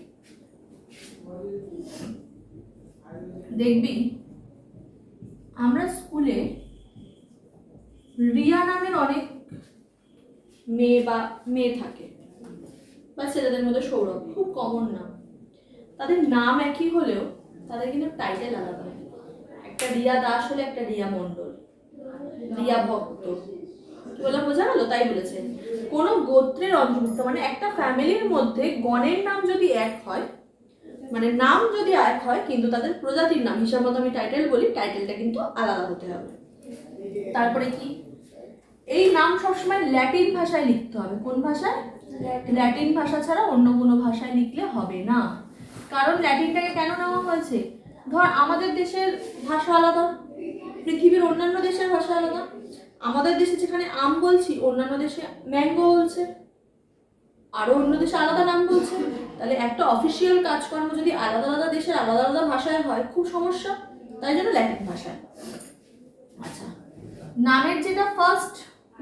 দেখবি আমরা স্কুলে রিয়া নামের অনেক মেয়ে থাকে বা ছেলেদের মধ্যে সৌরভ, খুব কমন নাম। তাদের নাম একই হলেও তাদের কিন্তু টাইটেল আলাদা। একটা রিয়া দাস হলে একটা রিয়া মণ্ডল, রিয়া ভক্ত, কি বললাম বোঝা গেল? তাই বলেছেন কোন গোত্রের অন্তর্ভুক্ত মানে একটা ফ্যামিলির মধ্যে গণের নাম যদি এক হয়, মানে নাম যদি এক হয় কিন্তু তাদের প্রজাতির নাম, হিসাব মতো আমি টাইটেল বলি, টাইটেলটা কিন্তু আলাদা হতে হবে। তারপরে কি? এই নাম সবসময় ল্যাটিন ভাষায় লিখতে হবে। কোন ভাষায়? ল্যাটিন ভাষা ছাড়া অন্য কোনো ভাষায় লিখলে হবে না। কারণ ল্যাটিনটাকে কেন নেওয়া হয়েছে? ধর আমাদের দেশের ভাষা আলাদা, পৃথিবীর অন্যান্য দেশের ভাষা আলাদা। আমাদের দেশে যেখানে আম বলছি, অন্যান্য দেশে ম্যাঙ্গো বলছে, আরো অন্য দেশে আলাদা নাম বলছে। তাহলে একটা অফিসিয়াল কাজকর্ম যদি আলাদা আলাদা দেশের আলাদা আলাদা ভাষায় হয় খুব সমস্যা, তাই জন্য ল্যাটিন ভাষায়। আচ্ছা, নামের যেটা ফার্স্ট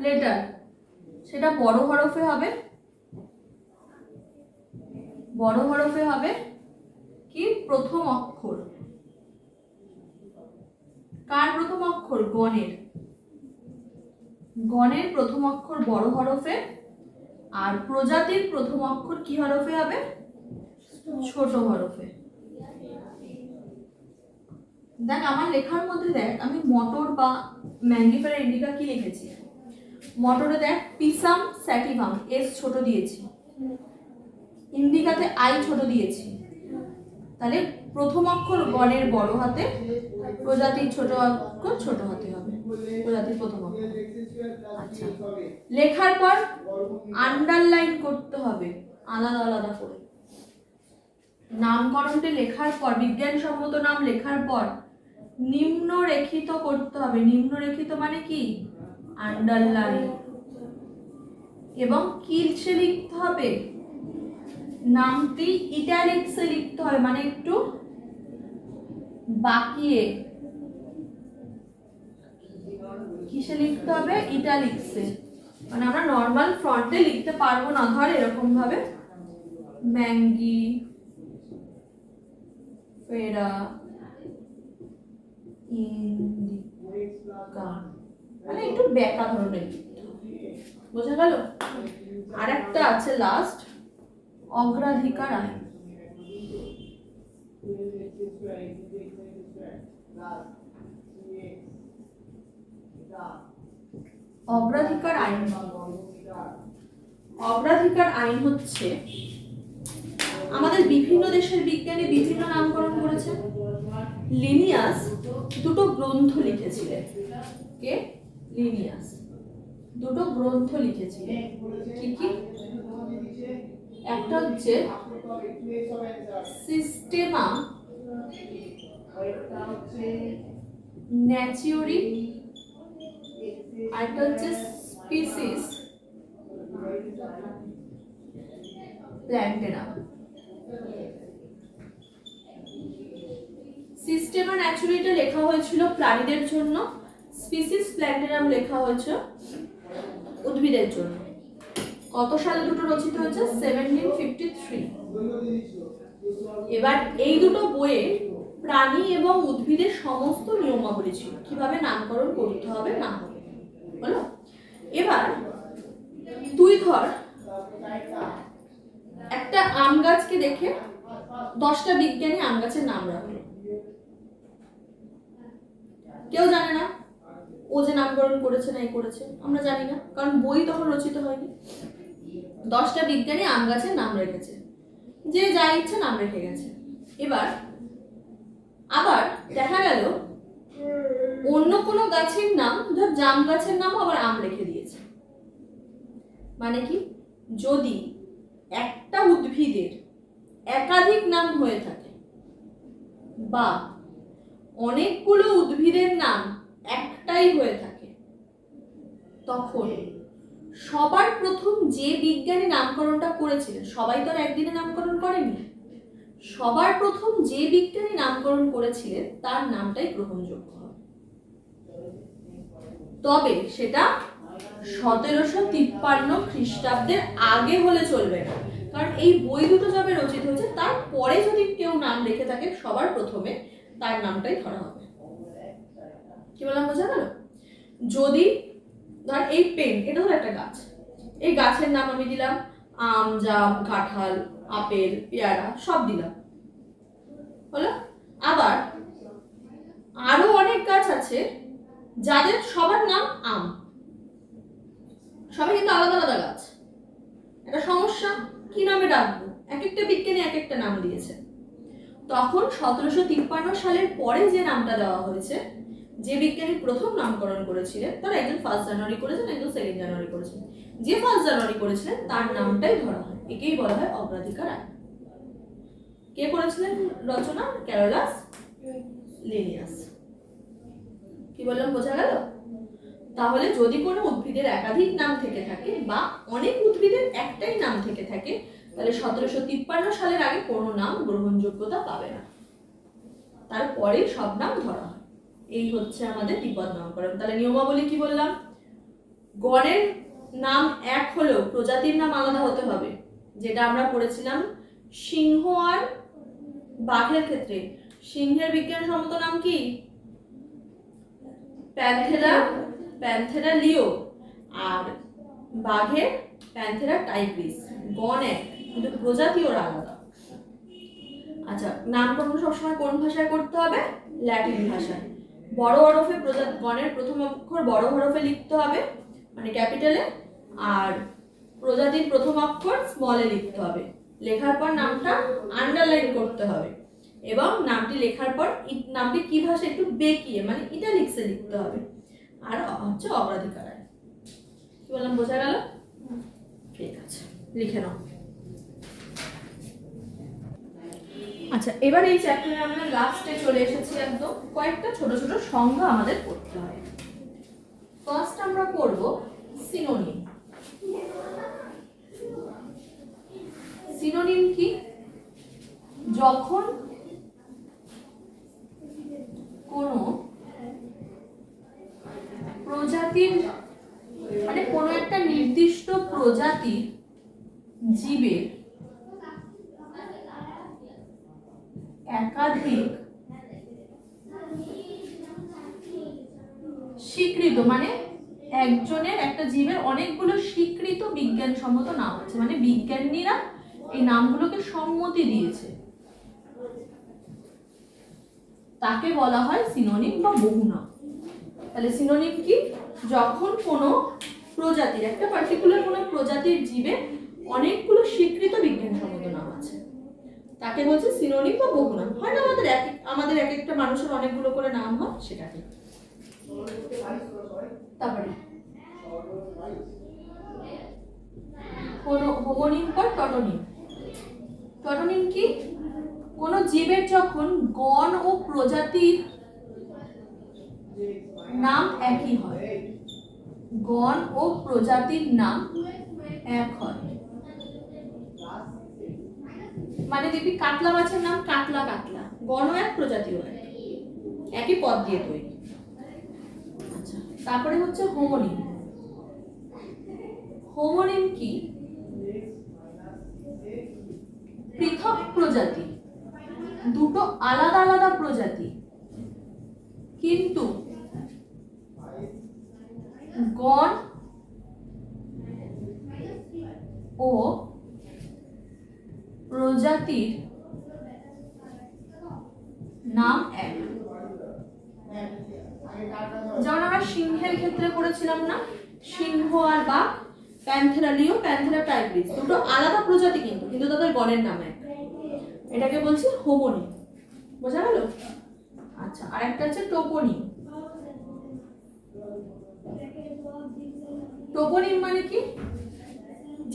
লেটার সেটা বড় হরফে হবে। বড় হরফে হবে কি? প্রথম অক্ষর। কার প্রথম অক্ষর? গণের। গণের প্রথম অক্ষর বড় হরফে, আর প্রজাতির প্রথম অক্ষর কি হরফে হবে? ছোট হরফে। দেখ আমার লেখার মধ্যে দেখ আমি মটর বা ম্যাঙ্গিফেরা ইন্ডিকা কি লিখেছি। মটরে দেখ পিসাম স্যাটিভাম এস ছোট দিয়েছি, ইন্ডিকাতে আই ছোট দিয়েছি। তাহলে প্রথম অক্ষর গণের বড় হাতে, প্রজাতির ছোট অক্ষর ছোট হাতে হবে, প্রজাতির প্রথম অক্ষর। আচ্ছা, লেখার পর আন্ডারলাইন করতে হবে আলাদা আলাদা করে। নামকরণটি লেখার পর, বিজ্ঞানসম্মত নাম লেখার পর নিম্নরেখিত করতে হবে। নিম্নরেখিত মানে কি? আন্ডারলাইন। এবং কিসে লিখতে হবে? নামটি ইটালিক্সে লিখতে হবে, মানে একটু বাঁকিয়ে। কিসে লিখতে হবে? ইটালিক্সে। মানে আমরা নর্মাল ফ্রন্টে লিখতে পারবো না। ধর এরকম ভাবে ম্যাঙ্গি ফেরা ইন্ডিকা, মানে একটু বেঁকা ধরনের লিখতে হবে। বোঝা গেল? আর একটা আছে লাস্ট, অগ্রাধিকার আইন। অগ্রাধিকার আইন, অগ্রাধিকার আইন হচ্ছে আমাদের বিভিন্ন দেশের বিজ্ঞানী বিভিন্ন নামকরণ করেছে। লিনিয়াস দুটো গ্রন্থ লিখেছিলেন। কে? লিনিয়াস দুটো গ্রন্থ লিখেছিলেন। কি কি? একটা হচ্ছে সিস্টেমা ন্যাচুরি, আরেকটা হচ্ছে স্পিসিস প্ল্যান্টেরাম। সিস্টেমা ন্যাচুরিটা লেখা হয়েছিল প্রাণীদের জন্য, স্পিসিস প্ল্যান্টেরাম লেখা হয়েছে উদ্ভিদের জন্য। কত সালে দুটো রচিত হয়েছে? 1753। এবার এই দুটো বইয়ে প্রাণী এবং উদ্ভিদের সমস্ত নিয়মাবলী ছিল, কিভাবে নামকরণ করতে হবে না হবে, বলো। এবার তুই ধর একটা আম গাছকে দেখে 10টা বিজ্ঞানী আম গাছের নাম রাখলো, কেউ জানে না ও যে নামকরণ করেছে না এই করেছে, আমরা জানি না, কারণ বই তখন রচিত হয়নি। 10টা বিজ্ঞানী আম গাছের নাম রেখেছে, যে যা ইচ্ছে নাম রেখে গেছে। এবার আবার দেখা গেল অন্য কোনো গাছের নাম, ধর জাম গাছের নাম আবার আম রেখে দিয়েছে। মানে কি, যদি একটা উদ্ভিদের একাধিক নাম হয়ে থাকে বা অনেকগুলো উদ্ভিদের নাম একটাই হয়ে থাকে, তখন সবার প্রথম যে বিজ্ঞানী নামকরণটা করেছিলেন, সবাই তো আর একদিনে নামকরণ করেনি, সবার প্রথম যে বিজ্ঞানী নামকরণ করেছিলেন তার নামটাই গ্রহণযোগ্য হবে। তবে সেটা 1753 খ্রিস্টাব্দের আগে হলে চলবে না, কারণ এই বই দুটো যবে রচিত হয়েছে তারপরে যদি কেউ নাম রেখে থাকে সবার প্রথমে তার নামটাই ধরা হবে। কি বললাম, বোঝা গেল? যদি ধর এই পেন, এটা হলো একটা গাছ, এই গাছের নাম আমি দিলাম আম, জাম, কাঁঠাল, আপেল, পেয়ারা, সব দিলাম, হলো। আবার আরো অনেক গাছ আছে যাদের সবার নাম আম, সবাই কিন্তু আলাদা আলাদা গাছ। একটা সমস্যা, কি নামে ডাকবো? এক একটা বিজ্ঞানী এক একটা নাম দিয়েছে। তখন 1753 সালের পরে যে নামটা দেওয়া হয়েছে, যে বিজ্ঞানী প্রথম নামকরণ করেছিলেন, তারা একজন 1 জানুয়ারি করেছেন, একজন 2 জানুয়ারি করেছেন, যে 1 জানুয়ারি করেছিলেন তার নামটাই ধরা হয়। একেই বলা হয় অগ্রাধিকার আইন। কে করেছিলেন রচনা? Carolus Linnaeus. কি বললাম, বোঝা গেল? তাহলে যদি কোনো উদ্ভিদের একাধিক নাম থেকে থাকে বা অনেক উদ্ভিদের একটাই নাম থেকে থাকে, তাহলে 1753 সালের আগে কোনো নাম গ্রহণযোগ্যতা পাবে না, তারপরে সব নাম ধরা হয়। এই হচ্ছে আমাদের দ্বিপদ নামকরণ। তাহলে নিয়মাবলী কি বললাম? গণের নাম এক হলেও প্রজাতির নাম আলাদা হতে হবে, যেটা আমরা পড়েছিলাম সিংহ আর বাঘের ক্ষেত্রে। সিংহের বিজ্ঞানসম্মত নাম কি? প্যান্থেরা লিও, আর বাঘের প্যান্থেরা টাইগ্রিস। গণ এক, কিন্তু প্রজাতি ওরা আলাদা। আচ্ছা, নামকরণ সবসময় কোন ভাষায় করতে হবে? ল্যাটিন ভাষায়। বড় হরফে গণের প্রথম অক্ষর বড় হরফে লিখতে হবে, মানে ক্যাপিটালে, আর প্রজাতির প্রথম অক্ষর স্মলে লিখতে হবে। লেখার পর নামটা আন্ডারলাইন করতে হবে, এবং নামটি লেখার পর নামটি কি ভাষা একটু বেঁকিয়ে, মানে ইটালিক্সে লিখতে হবে। আর হচ্ছে অগ্রাধিকার আইন। কি বললাম, বোঝা গেল? ঠিক আছে, লিখে নাও। আচ্ছা, এবার এই চ্যাপ্টারে আমরা লাস্টে চলে এসেছি একদম। কয়েকটা ছোট ছোট সংজ্ঞা আমাদের পড়তে হয়। ফার্স্ট আমরা পড়ব সিনোনিম। সিনোনিম কি? যখন কোনো প্রজাতির, মানে কোনো একটা নির্দিষ্ট প্রজাতির জীবের একাধিক স্বীকৃত, মানে একজনের, একটা জীবের অনেকগুলো স্বীকৃত বিজ্ঞানসম্মত নাম আছে, মানে বিজ্ঞানীরা এই নামগুলোকে সম্মতি দিয়েছে, তাকে বলা হয় সিনোনিম বা বহুনাম। তাহলে সিনোনিম কি? যখন কোনো প্রজাতির, একটা পার্টিকুলার কোনো প্রজাতির জীবের অনেকগুলো স্বীকৃত বিজ্ঞানসম্মত নাম আছে, তাকে বলছে সিনোনিম বা বহুনাম। হয় না আমাদের এক একটা মানুষের অনেকগুলো করে নাম হয়, সেটাকে। তারপরে হোমোনিম বা টটোনিম। টটোনিম কি? কোনো জীবের যখন গণ ও প্রজাতির নাম একই হয়, গণ ও প্রজাতির নাম এক হয়। মানে দেখবি কাতলা মাছের নাম কাতলা কাতলা, গণ এক, প্রজাতিও এক, একই পদ দিয়ে তৈরি। আচ্ছা, তারপরে হচ্ছে হোমোনিম। হোমোনিম কি? পৃথক প্রজাতি, দুটো আলাদা আলাদা প্রজাতি, কিন্তু গণ ও প্রজাতির নাম এক। যেমন আমরা সিংহের ক্ষেত্রে পড়েছিলাম না, সিংহ আর বাঘ, প্যান্থেরা লিও, প্যান্থেরা টাইগ্রিস, দুটো আলাদা প্রজাতি কিন্তু কিন্তু তাদের গণের নাম এক। এটাকে বলছি হোমোনিম। বোঝা গেল? আচ্ছা, আরেকটা হচ্ছে টোপোনিম। টোপোনিম মানে কি?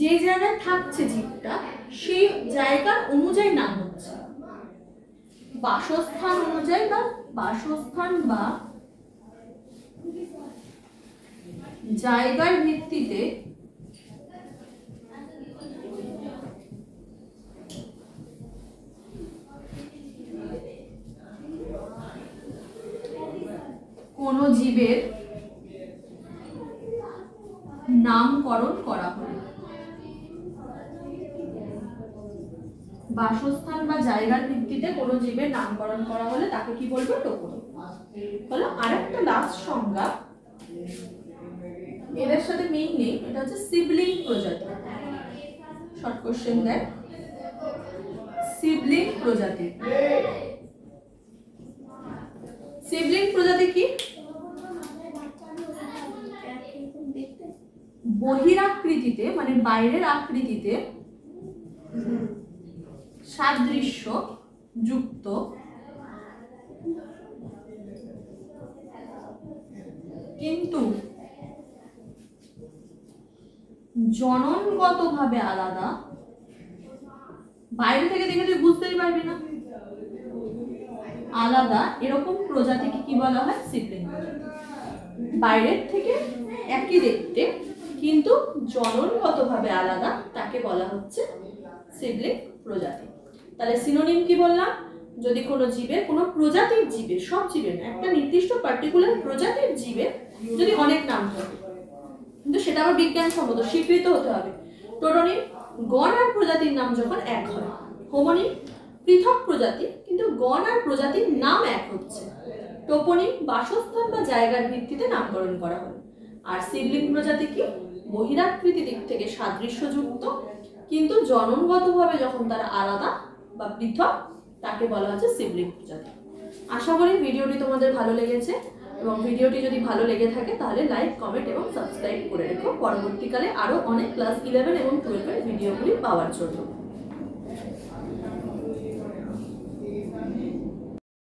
যে জায়গায় থাকছে জীবটা সেই জায়গার অনুযায়ী নাম হচ্ছে। বাসস্থান অনুযায়ী বা বাসস্থান বা জায়গার ভিত্তিতে কোন জীবের নামকরণ করা হয়। বাসস্থান বা জায়গার ভিত্তিতে কোনো জীবের নামকরণ করা হলে তাকে কি বলবো? টোপোনিম। হলো আরেকটা লাস্ট সংজ্ঞা, এদের সাথে মিল নেই, এটা হচ্ছে সিবলিং প্রজাতি। শর্ট কোশ্চেন দেয়, সিবলিং প্রজাতি। সিবলিং প্রজাতি কি? বহিরাকৃতিতে মানে বাইরের আকৃতিতে সাদৃশ্য যুক্ত কিন্তু জননগতভাবে আলাদা। বাইরে থেকে দেখে তুই বুঝতেই পারবি না, আলাদা এরকম প্রজাতিকে কি বলা হয়? সিবলিং প্রজাতি। বাইরের থেকে একই দেখতে কিন্তু জননগতভাবে আলাদা, তাকে বলা হচ্ছে সিবলিং প্রজাতি। তাহলে সিনোনিম কি বললাম? যদি কোনো জীবের, কোনো প্রজাতির জীবের, সব জীবের না, একটা নির্দিষ্ট পার্টিকুলার প্রজাতির জীবের যদি অনেক নাম থাকে, কিন্তু সেটা আবার বিজ্ঞানসম্মত স্বীকৃত হতে হবে। টোটোনিম গণ আর প্রজাতির নাম যখন এক হয়। হোমোনিম পৃথক প্রজাতি কিন্তু গণ আর প্রজাতির নাম এক হচ্ছে। টোপোনিম বাসস্থান বা জায়গার ভিত্তিতে নামকরণ করা হয়। আর সিবলিং প্রজাতি কি? বহিরাকৃতি দিক থেকে সাদৃশ্যযুক্ত কিন্তু জননগতভাবে যখন তারা আলাদা বা পৃথক, তাকে বলা হচ্ছে সিবলিং প্রজাতি। আশা করি ভিডিওটি তোমাদের ভালো লেগেছে, এবং ভিডিওটি যদি ভালো লেগে থাকে তাহলে লাইক, কমেন্ট এবং সাবস্ক্রাইব করে রেখো পরবর্তীকালে আরো অনেক ক্লাস 11 এবং 12 এর ভিডিওগুলি পাওয়ার জন্য।